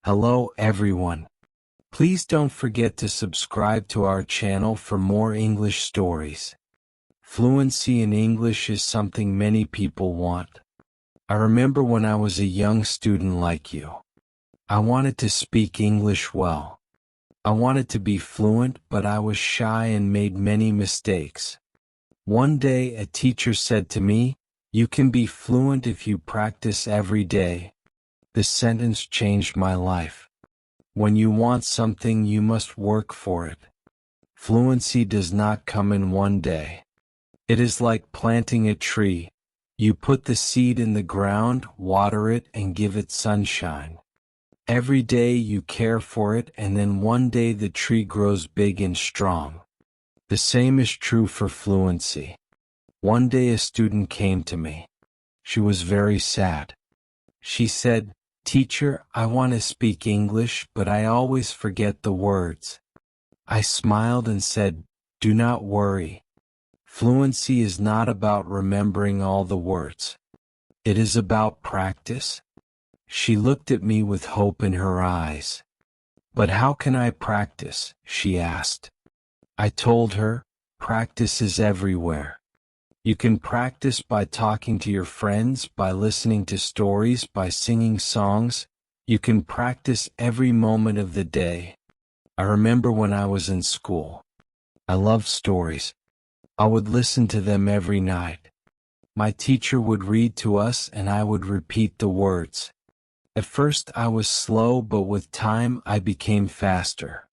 Hello everyone. Please don't forget to subscribe to our channel for more English stories. Fluency in English is something many people want. I remember when I was a young student like you. I wanted to speak English well. I wanted to be fluent, but I was shy and made many mistakes. One day a teacher said to me, "You can be fluent if you practice every day." This sentence changed my life. When you want something, you must work for it. Fluency does not come in one day. It is like planting a tree. You put the seed in the ground, water it, and give it sunshine. Every day you care for it, and then one day the tree grows big and strong. The same is true for fluency. One day a student came to me. She was very sad. She said, "Teacher, I want to speak English, but I always forget the words." I smiled and said, "Do not worry. Fluency is not about remembering all the words. It is about practice." She looked at me with hope in her eyes. "But how can I practice?" she asked. I told her, "Practice is everywhere. You can practice by talking to your friends, by listening to stories, by singing songs. You can practice every moment of the day." I remember when I was in school. I loved stories. I would listen to them every night. My teacher would read to us and I would repeat the words. At first I was slow, but with time I became faster.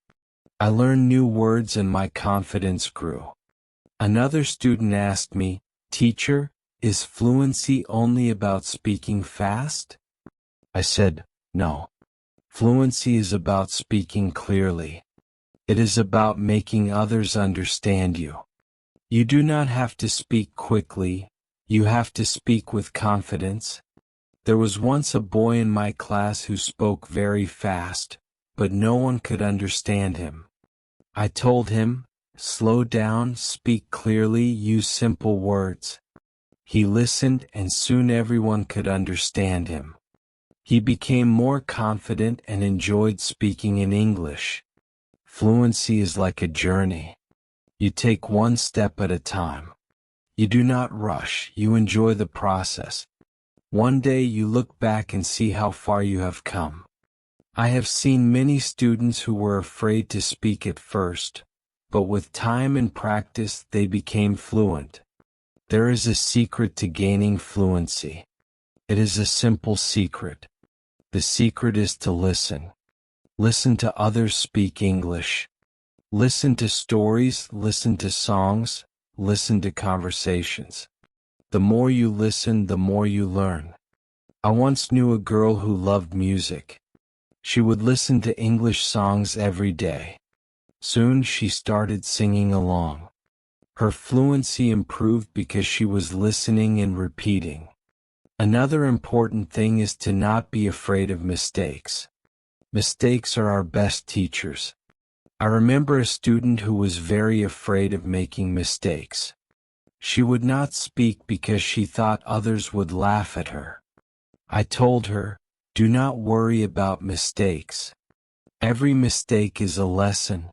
I learned new words and my confidence grew. Another student asked me, "Teacher, is fluency only about speaking fast?" I said, "No. Fluency is about speaking clearly. It is about making others understand you. You do not have to speak quickly, you have to speak with confidence." There was once a boy in my class who spoke very fast, but no one could understand him. I told him, "Slow down, speak clearly, use simple words." He listened and soon everyone could understand him. He became more confident and enjoyed speaking in English. Fluency is like a journey. You take one step at a time. You do not rush, you enjoy the process. One day you look back and see how far you have come. I have seen many students who were afraid to speak at first, but with time and practice they became fluent. There is a secret to gaining fluency. It is a simple secret. The secret is to listen. Listen to others speak English. Listen to stories, listen to songs, listen to conversations. The more you listen, the more you learn. I once knew a girl who loved music. She would listen to English songs every day. Soon she started singing along. Her fluency improved because she was listening and repeating. Another important thing is to not be afraid of mistakes. Mistakes are our best teachers. I remember a student who was very afraid of making mistakes. She would not speak because she thought others would laugh at her. I told her, "Do not worry about mistakes. Every mistake is a lesson."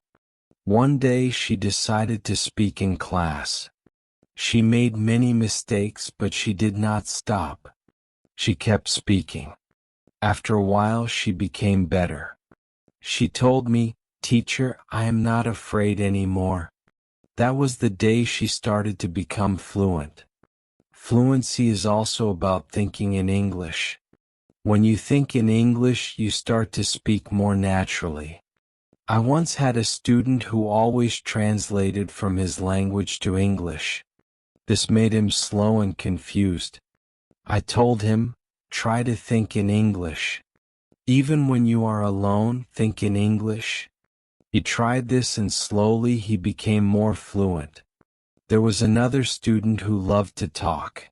One day she decided to speak in class. She made many mistakes, but she did not stop. She kept speaking. After a while she became better. She told me, "Teacher, I am not afraid anymore." That was the day she started to become fluent. Fluency is also about thinking in English. When you think in English, you start to speak more naturally. I once had a student who always translated from his language to English. This made him slow and confused. I told him, "Try to think in English. Even when you are alone, think in English." He tried this and slowly he became more fluent. There was another student who loved to talk.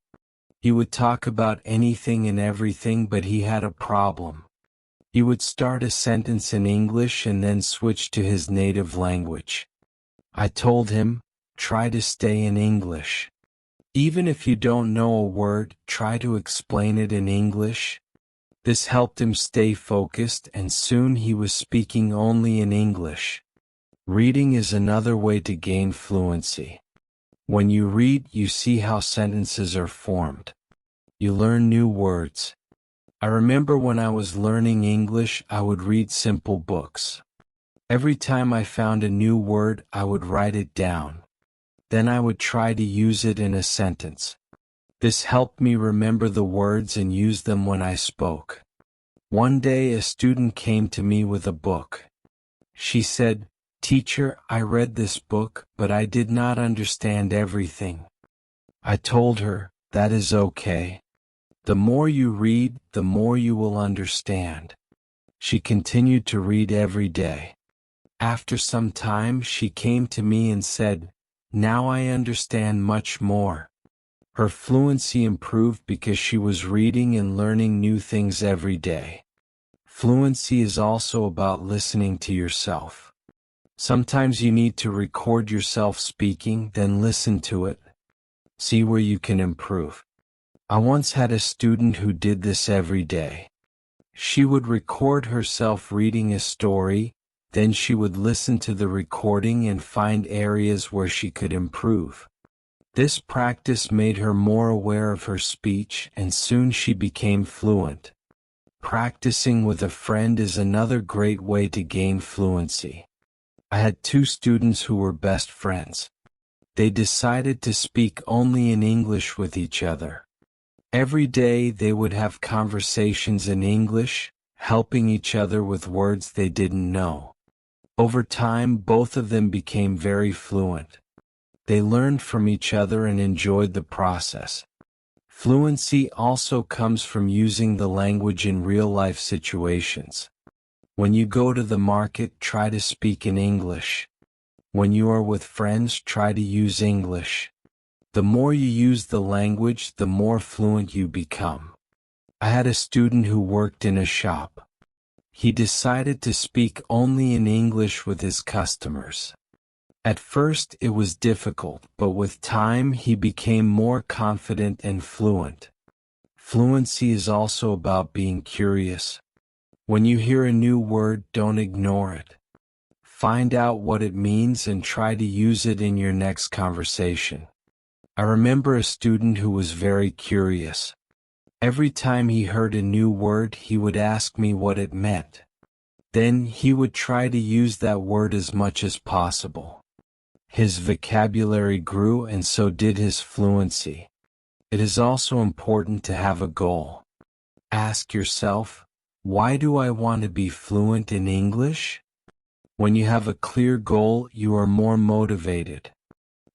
He would talk about anything and everything, but he had a problem. He would start a sentence in English and then switch to his native language. I told him, "Try to stay in English. Even if you don't know a word, try to explain it in English." This helped him stay focused, and soon he was speaking only in English. Reading is another way to gain fluency. When you read, you see how sentences are formed. You learn new words. I remember when I was learning English, I would read simple books. Every time I found a new word, I would write it down. Then I would try to use it in a sentence. This helped me remember the words and use them when I spoke. One day a student came to me with a book. She said, "Teacher, I read this book, but I did not understand everything." I told her, "That is okay. The more you read, the more you will understand." She continued to read every day. After some time, she came to me and said, "Now I understand much more." Her fluency improved because she was reading and learning new things every day. Fluency is also about listening to yourself. Sometimes you need to record yourself speaking, then listen to it. See where you can improve. I once had a student who did this every day. She would record herself reading a story, then she would listen to the recording and find areas where she could improve. This practice made her more aware of her speech, and soon she became fluent. Practicing with a friend is another great way to gain fluency. I had two students who were best friends. They decided to speak only in English with each other. Every day they would have conversations in English, helping each other with words they didn't know. Over time, both of them became very fluent. They learned from each other and enjoyed the process. Fluency also comes from using the language in real-life situations. When you go to the market, try to speak in English. When you are with friends, try to use English. The more you use the language, the more fluent you become. I had a student who worked in a shop. He decided to speak only in English with his customers. At first it was difficult, but with time he became more confident and fluent. Fluency is also about being curious. When you hear a new word, don't ignore it. Find out what it means and try to use it in your next conversation. I remember a student who was very curious. Every time he heard a new word, he would ask me what it meant. Then he would try to use that word as much as possible. His vocabulary grew, and so did his fluency. It is also important to have a goal. Ask yourself, why do I want to be fluent in English? When you have a clear goal, you are more motivated.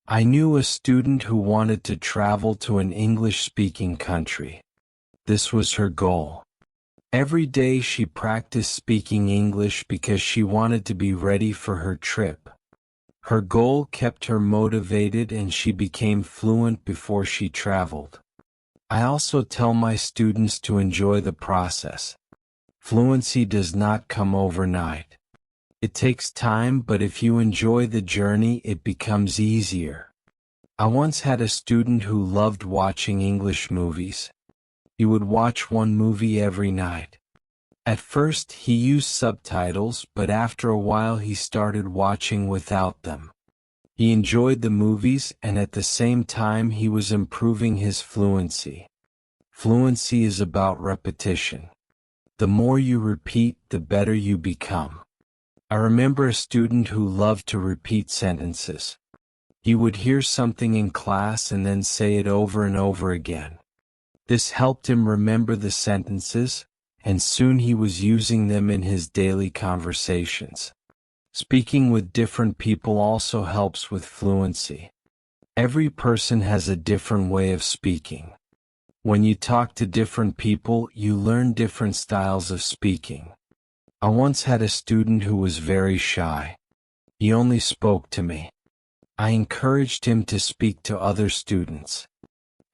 I knew a student who wanted to travel to an English-speaking country. This was her goal. Every day she practiced speaking English because she wanted to be ready for her trip. Her goal kept her motivated and she became fluent before she traveled. I also tell my students to enjoy the process. Fluency does not come overnight. It takes time, but if you enjoy the journey, it becomes easier. I once had a student who loved watching English movies. He would watch one movie every night. At first he used subtitles, but after a while he started watching without them. He enjoyed the movies, and at the same time he was improving his fluency. Fluency is about repetition. The more you repeat, the better you become. I remember a student who loved to repeat sentences. He would hear something in class and then say it over and over again. This helped him remember the sentences, and soon he was using them in his daily conversations. Speaking with different people also helps with fluency. Every person has a different way of speaking. When you talk to different people, you learn different styles of speaking. I once had a student who was very shy. He only spoke to me. I encouraged him to speak to other students.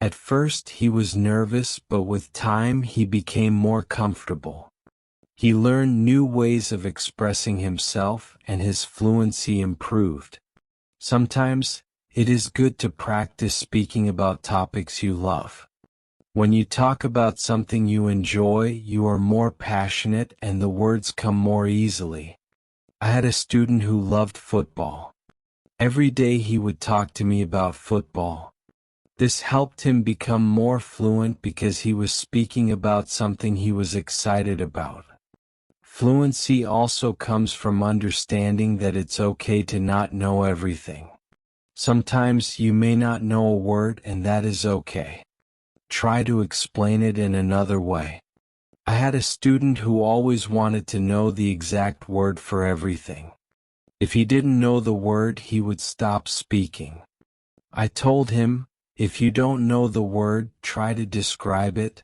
At first he was nervous, but with time he became more comfortable. He learned new ways of expressing himself, and his fluency improved. Sometimes, it is good to practice speaking about topics you love. When you talk about something you enjoy, you are more passionate and the words come more easily. I had a student who loved football. Every day he would talk to me about football. This helped him become more fluent because he was speaking about something he was excited about. Fluency also comes from understanding that it's okay to not know everything. Sometimes you may not know a word and that is okay. Try to explain it in another way. I had a student who always wanted to know the exact word for everything. If he didn't know the word, he would stop speaking. I told him, if you don't know the word, try to describe it.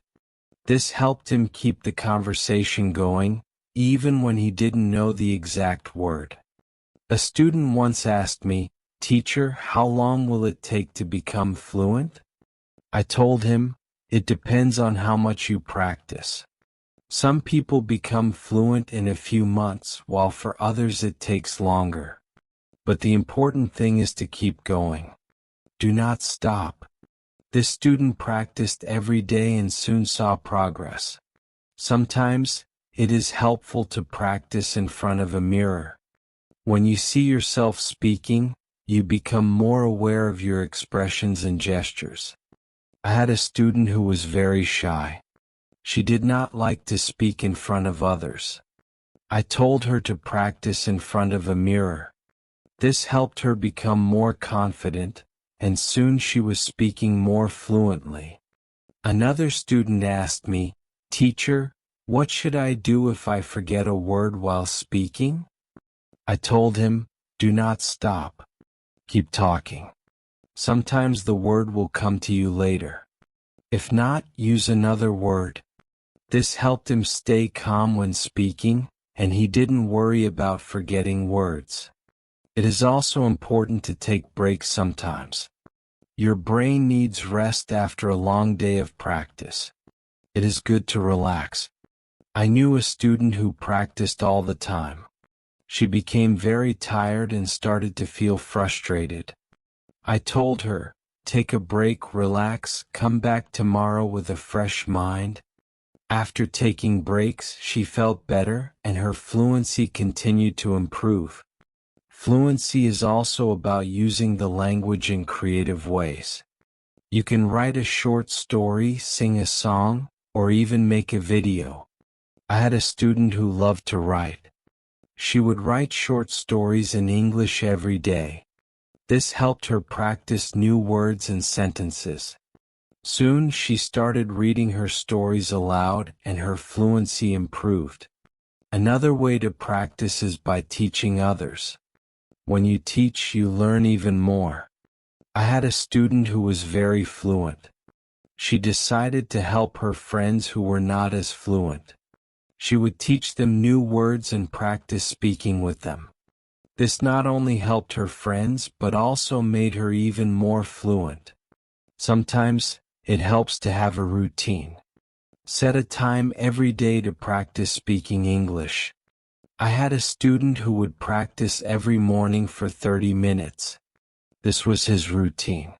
This helped him keep the conversation going, even when he didn't know the exact word. A student once asked me, "Teacher, how long will it take to become fluent?" I told him, it depends on how much you practice. Some people become fluent in a few months, while for others it takes longer. But the important thing is to keep going. Do not stop. This student practiced every day and soon saw progress. Sometimes, it is helpful to practice in front of a mirror. When you see yourself speaking, you become more aware of your expressions and gestures. I had a student who was very shy. She did not like to speak in front of others. I told her to practice in front of a mirror. This helped her become more confident, and soon she was speaking more fluently. Another student asked me, "Teacher, what should I do if I forget a word while speaking?" I told him, do not stop. Keep talking. Sometimes the word will come to you later. If not, use another word. This helped him stay calm when speaking, and he didn't worry about forgetting words. It is also important to take breaks sometimes. Your brain needs rest after a long day of practice. It is good to relax. I knew a student who practiced all the time. She became very tired and started to feel frustrated. I told her, take a break, relax, come back tomorrow with a fresh mind. After taking breaks, she felt better and her fluency continued to improve. Fluency is also about using the language in creative ways. You can write a short story, sing a song, or even make a video. I had a student who loved to write. She would write short stories in English every day. This helped her practice new words and sentences. Soon she started reading her stories aloud and her fluency improved. Another way to practice is by teaching others. When you teach, you learn even more. I had a student who was very fluent. She decided to help her friends who were not as fluent. She would teach them new words and practice speaking with them. This not only helped her friends but also made her even more fluent. Sometimes, it helps to have a routine. Set a time every day to practice speaking English. I had a student who would practice every morning for 30 minutes. This was his routine.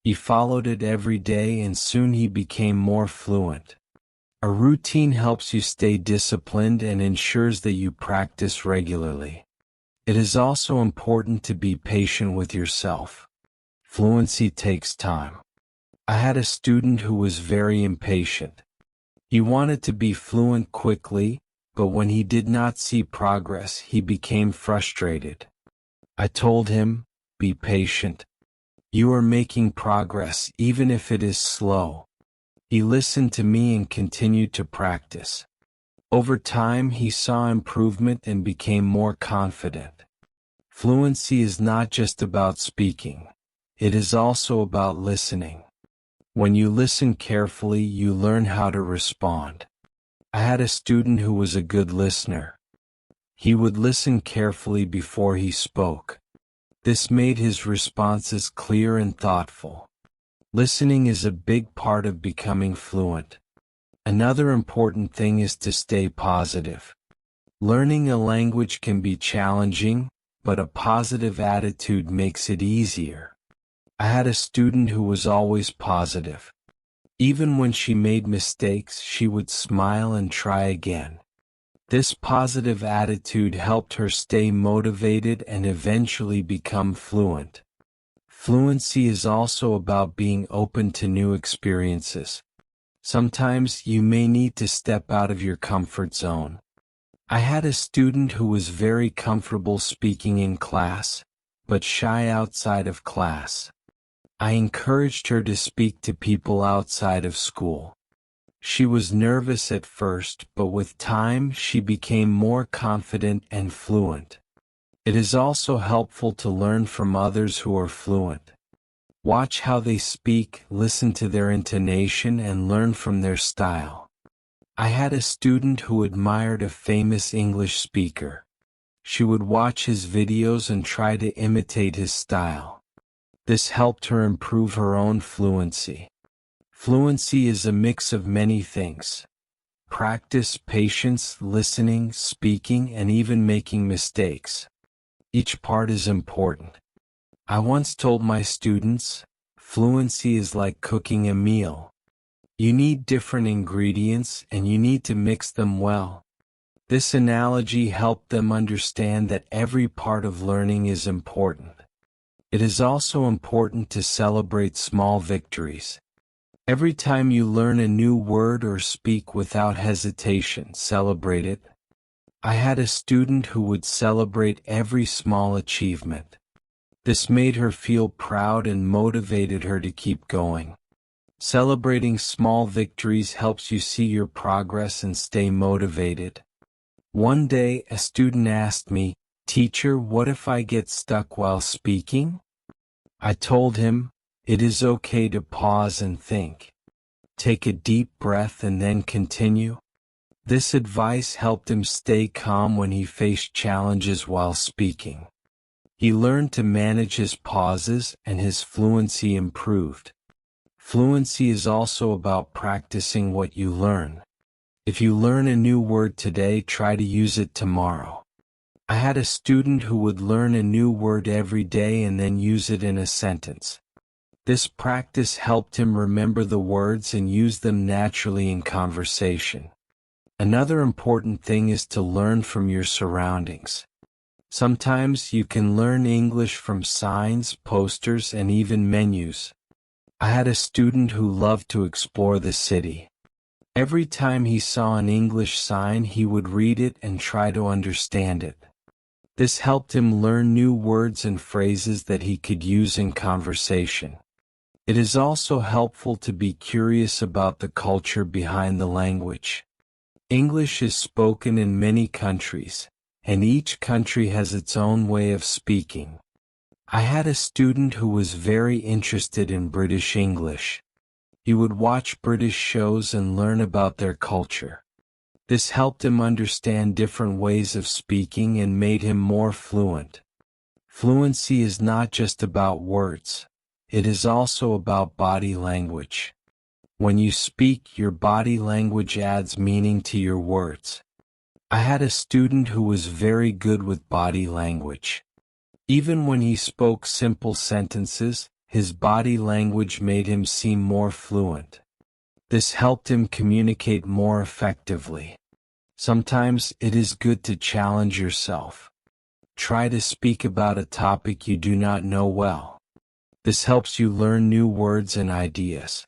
He followed it every day and soon he became more fluent. A routine helps you stay disciplined and ensures that you practice regularly. It is also important to be patient with yourself. Fluency takes time. I had a student who was very impatient. He wanted to be fluent quickly, but when he did not see progress, he became frustrated. I told him, be patient. You are making progress even if it is slow. He listened to me and continued to practice. Over time, he saw improvement and became more confident. Fluency is not just about speaking. It is also about listening. When you listen carefully, you learn how to respond. I had a student who was a good listener. He would listen carefully before he spoke. This made his responses clear and thoughtful. Listening is a big part of becoming fluent. Another important thing is to stay positive. Learning a language can be challenging, but a positive attitude makes it easier. I had a student who was always positive. Even when she made mistakes, she would smile and try again. This positive attitude helped her stay motivated and eventually become fluent. Fluency is also about being open to new experiences. Sometimes you may need to step out of your comfort zone. I had a student who was very comfortable speaking in class, but shy outside of class. I encouraged her to speak to people outside of school. She was nervous at first, but with time she became more confident and fluent. It is also helpful to learn from others who are fluent. Watch how they speak, listen to their intonation, and learn from their style. I had a student who admired a famous English speaker. She would watch his videos and try to imitate his style. This helped her improve her own fluency. Fluency is a mix of many things: practice, patience, listening, speaking, and even making mistakes. Each part is important. I once told my students, fluency is like cooking a meal. You need different ingredients and you need to mix them well. This analogy helped them understand that every part of learning is important. It is also important to celebrate small victories. Every time you learn a new word or speak without hesitation, celebrate it. I had a student who would celebrate every small achievement. This made her feel proud and motivated her to keep going. Celebrating small victories helps you see your progress and stay motivated. One day, a student asked me, "Teacher, what if I get stuck while speaking?" I told him, it is okay to pause and think. Take a deep breath and then continue. This advice helped him stay calm when he faced challenges while speaking. He learned to manage his pauses and his fluency improved. Fluency is also about practicing what you learn. If you learn a new word today, try to use it tomorrow. I had a student who would learn a new word every day and then use it in a sentence. This practice helped him remember the words and use them naturally in conversation. Another important thing is to learn from your surroundings. Sometimes you can learn English from signs, posters, and even menus. I had a student who loved to explore the city. Every time he saw an English sign, he would read it and try to understand it. This helped him learn new words and phrases that he could use in conversation. It is also helpful to be curious about the culture behind the language. English is spoken in many countries, and each country has its own way of speaking. I had a student who was very interested in British English. He would watch British shows and learn about their culture. This helped him understand different ways of speaking and made him more fluent. Fluency is not just about words. It is also about body language. When you speak, your body language adds meaning to your words. I had a student who was very good with body language. Even when he spoke simple sentences, his body language made him seem more fluent. This helped him communicate more effectively. Sometimes it is good to challenge yourself. Try to speak about a topic you do not know well. This helps you learn new words and ideas.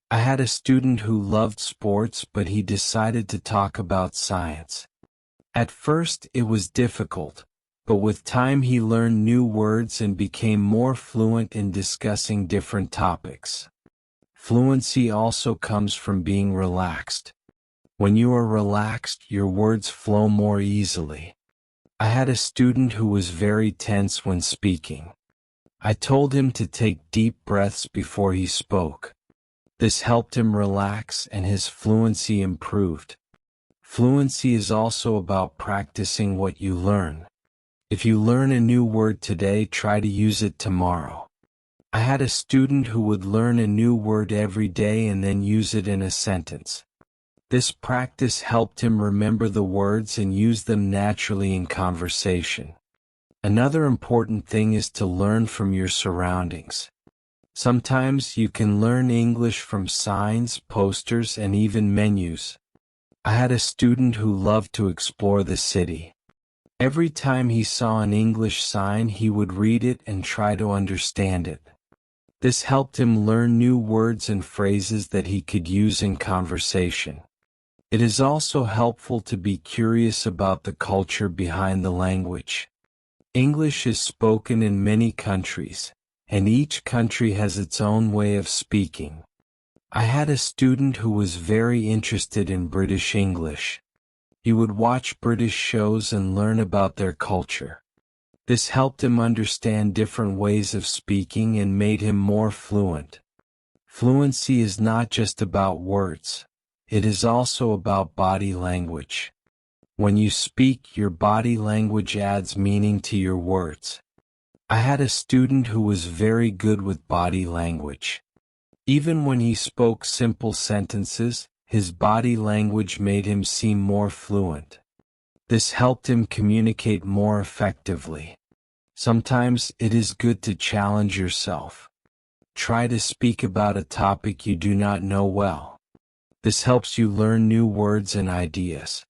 I had a student who loved sports, but he decided to talk about science. At first it was difficult, but with time he learned new words and became more fluent in discussing different topics. Fluency also comes from being relaxed. When you are relaxed, your words flow more easily. I had a student who was very tense when speaking. I told him to take deep breaths before he spoke. This helped him relax and his fluency improved. Fluency is also about practicing what you learn. If you learn a new word today, try to use it tomorrow. I had a student who would learn a new word every day and then use it in a sentence. This practice helped him remember the words and use them naturally in conversation. Another important thing is to learn from your surroundings. Sometimes you can learn English from signs, posters, and even menus. I had a student who loved to explore the city. Every time he saw an English sign, he would read it and try to understand it. This helped him learn new words and phrases that he could use in conversation. It is also helpful to be curious about the culture behind the language. English is spoken in many countries, and each country has its own way of speaking. I had a student who was very interested in British English. He would watch British shows and learn about their culture. This helped him understand different ways of speaking and made him more fluent. Fluency is not just about words. It is also about body language. When you speak, your body language adds meaning to your words. I had a student who was very good with body language. Even when he spoke simple sentences, his body language made him seem more fluent. This helped him communicate more effectively. Sometimes it is good to challenge yourself. Try to speak about a topic you do not know well. This helps you learn new words and ideas.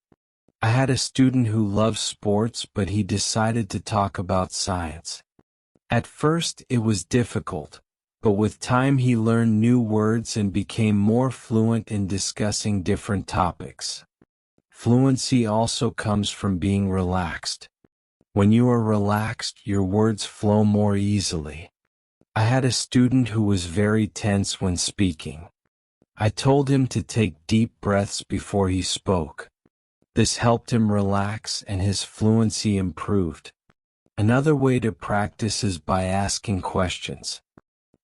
I had a student who loved sports, but he decided to talk about science. At first it was difficult, but with time he learned new words and became more fluent in discussing different topics. Fluency also comes from being relaxed. When you are relaxed, your words flow more easily. I had a student who was very tense when speaking. I told him to take deep breaths before he spoke. This helped him relax and his fluency improved. Another way to practice is by asking questions.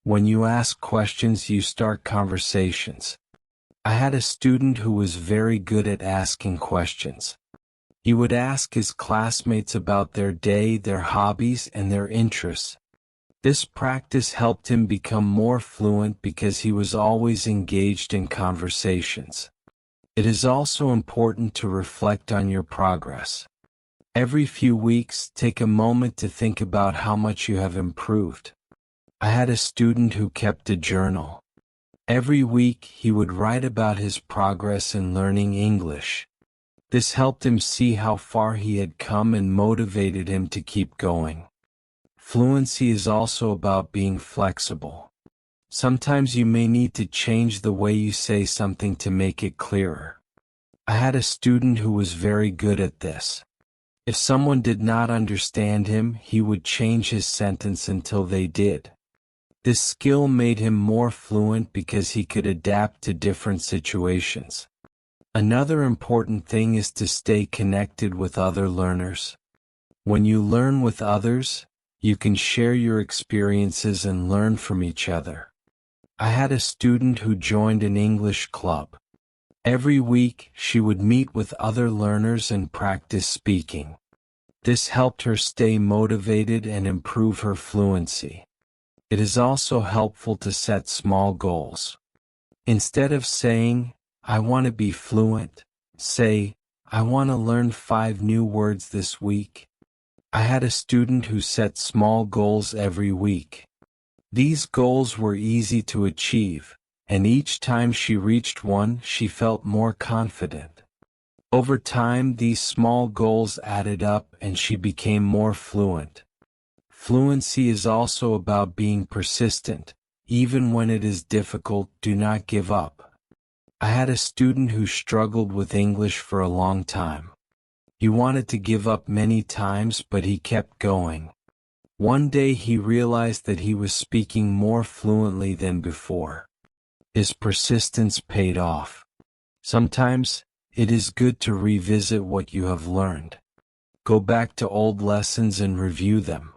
When you ask questions, you start conversations. I had a student who was very good at asking questions. He would ask his classmates about their day, their hobbies, and their interests. This practice helped him become more fluent because he was always engaged in conversations. It is also important to reflect on your progress. Every few weeks, take a moment to think about how much you have improved. I had a student who kept a journal. Every week, he would write about his progress in learning English. This helped him see how far he had come and motivated him to keep going. Fluency is also about being flexible. Sometimes you may need to change the way you say something to make it clearer. I had a student who was very good at this. If someone did not understand him, he would change his sentence until they did. This skill made him more fluent because he could adapt to different situations. Another important thing is to stay connected with other learners. When you learn with others, you can share your experiences and learn from each other. I had a student who joined an English club. Every week, she would meet with other learners and practice speaking. This helped her stay motivated and improve her fluency. It is also helpful to set small goals. Instead of saying, "I want to be fluent," say, "I want to learn 5 new words this week." I had a student who set small goals every week. These goals were easy to achieve, and each time she reached one, she felt more confident. Over time, these small goals added up and she became more fluent. Fluency is also about being persistent. Even when it is difficult, do not give up. I had a student who struggled with English for a long time. He wanted to give up many times, but he kept going. One day he realized that he was speaking more fluently than before. His persistence paid off. Sometimes, it is good to revisit what you have learned. Go back to old lessons and review them.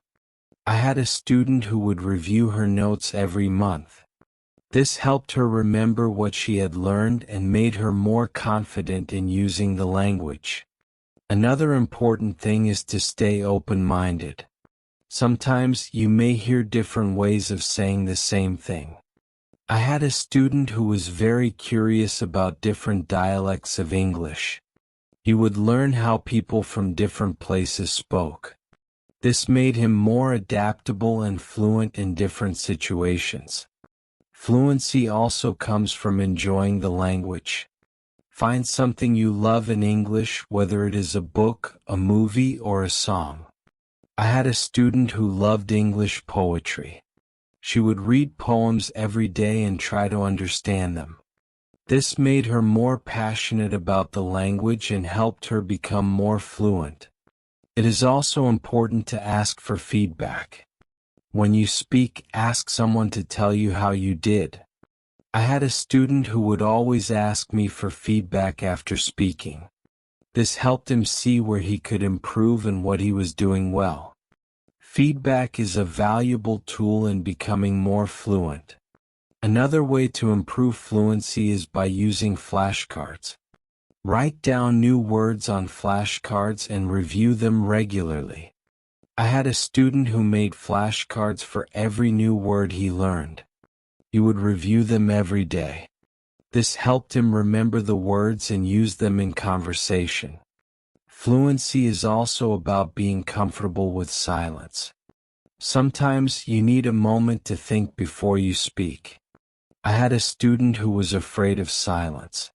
I had a student who would review her notes every month. This helped her remember what she had learned and made her more confident in using the language. Another important thing is to stay open-minded. Sometimes you may hear different ways of saying the same thing. I had a student who was very curious about different dialects of English. He would learn how people from different places spoke. This made him more adaptable and fluent in different situations. Fluency also comes from enjoying the language. Find something you love in English, whether it is a book, a movie, or a song. I had a student who loved English poetry. She would read poems every day and try to understand them. This made her more passionate about the language and helped her become more fluent. It is also important to ask for feedback. When you speak, ask someone to tell you how you did. I had a student who would always ask me for feedback after speaking. This helped him see where he could improve and what he was doing well. Feedback is a valuable tool in becoming more fluent. Another way to improve fluency is by using flashcards. Write down new words on flashcards and review them regularly. I had a student who made flashcards for every new word he learned. He would review them every day. This helped him remember the words and use them in conversation. Fluency is also about being comfortable with silence. Sometimes you need a moment to think before you speak. I had a student who was afraid of silence.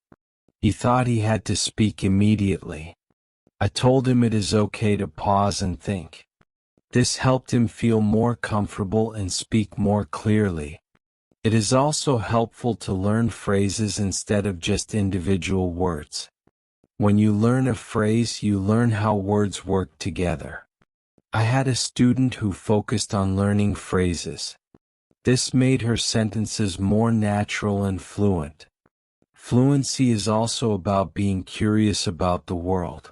He thought he had to speak immediately. I told him it is okay to pause and think. This helped him feel more comfortable and speak more clearly. It is also helpful to learn phrases instead of just individual words. When you learn a phrase, you learn how words work together. I had a student who focused on learning phrases. This made her sentences more natural and fluent. Fluency is also about being curious about the world.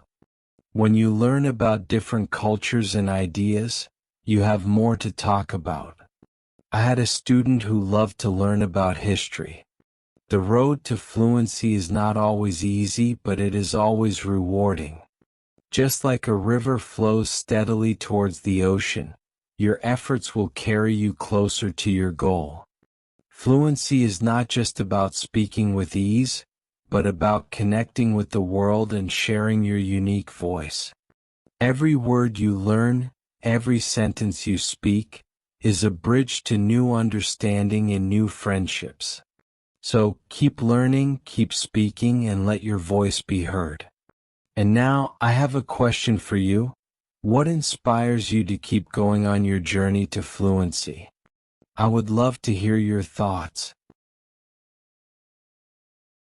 When you learn about different cultures and ideas, you have more to talk about. I had a student who loved to learn about history. The road to fluency is not always easy, but it is always rewarding. Just like a river flows steadily towards the ocean, your efforts will carry you closer to your goal. Fluency is not just about speaking with ease, but about connecting with the world and sharing your unique voice. Every word you learn, every sentence you speak, is a bridge to new understanding and new friendships. So, keep learning, keep speaking, and let your voice be heard. And now, I have a question for you. What inspires you to keep going on your journey to fluency? I would love to hear your thoughts.